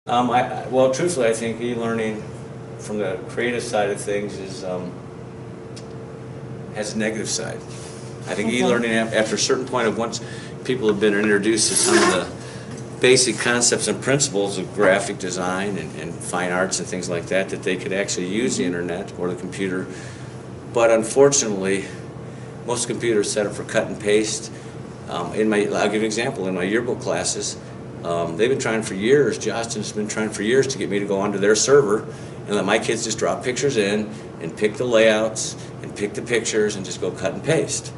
Well, truthfully, I think e-learning from the creative side of things has a negative side. I think e-learning, after a certain point of once people have been introduced to some of the basic concepts and principles of graphic design and fine arts and things like that, that they could actually use the internet or the computer. But unfortunately, most computers are set up for cut and paste. I'll give you an example. In my yearbook classes, they've been trying for years, Justin's been trying for years to get me to go onto their server and let my kids just drop pictures in and pick the layouts and pick the pictures and just go cut and paste.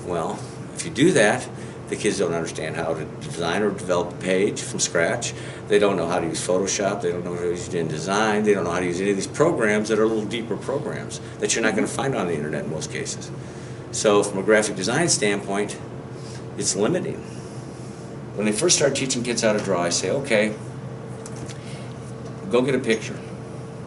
Well, if you do that, the kids don't understand how to design or develop a page from scratch. They don't know how to use Photoshop. They don't know how to use InDesign. They don't know how to use any of these programs that are a little deeper programs that you're not going to find on the internet in most cases. So from a graphic design standpoint, it's limiting. When they first start teaching kids how to draw, I say, okay, go get a picture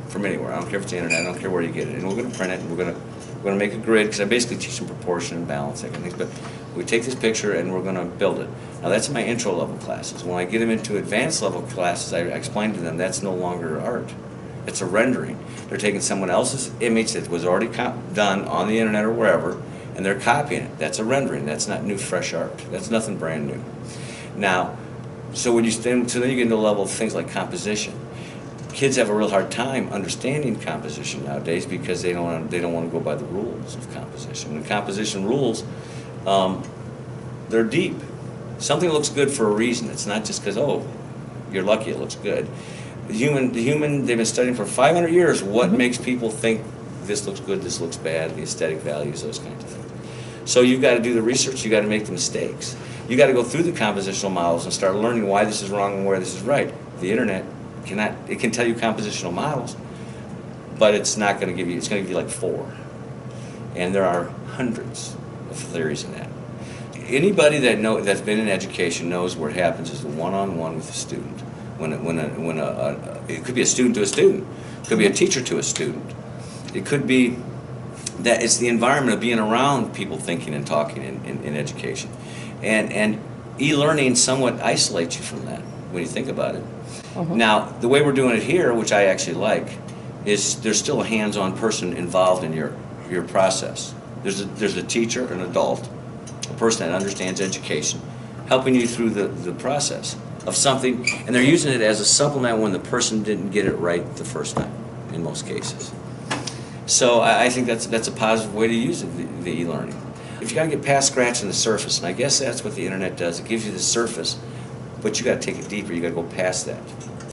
from anywhere. I don't care if it's the internet, I don't care where you get it. And we're going to print it, and we're going to make a grid, because I basically teach them proportion and balance, that kind of things. But we take this picture and we're going to build it. Now that's my intro level classes. When I get them into advanced level classes, I explain to them that's no longer art. It's a rendering. They're taking someone else's image that was already done on the internet or wherever, and they're copying it. That's a rendering. That's not new, fresh art. That's nothing brand new. Now, so then you get into a level of things like composition. Kids have a real hard time understanding composition nowadays because they don't want to go by the rules of composition. And composition rules, they're deep. Something looks good for a reason. It's not just because, oh, you're lucky it looks good. The human, they've been studying for 500 years what makes people think this looks good, this looks bad, the aesthetic values, those kinds of things. So you've got to do the research, you've got to make the mistakes. You've got to go through the compositional models and start learning why this is wrong and where this is right. The internet it can tell you compositional models, but it's not going to give you, it's going to give you like 4. And there are hundreds of theories in that. Anybody that's been in education knows where it happens is the one-on-one with the student. It could be a student to a student. It could be a teacher to a student. It could be that it's the environment of being around people thinking and talking in education. And e-learning somewhat isolates you from that when you think about it. Now, the way we're doing it here, which I actually like, is there's still a hands-on person involved in your process. There's a teacher, an adult, a person that understands education, helping you through the process of something, and they're using it as a supplement when the person didn't get it right the first time, in most cases. So I think that's a positive way to use it, the e-learning. If you got to get past scratching the surface, and I guess that's what the internet does, it gives you the surface, but you got to take it deeper, you got to go past that.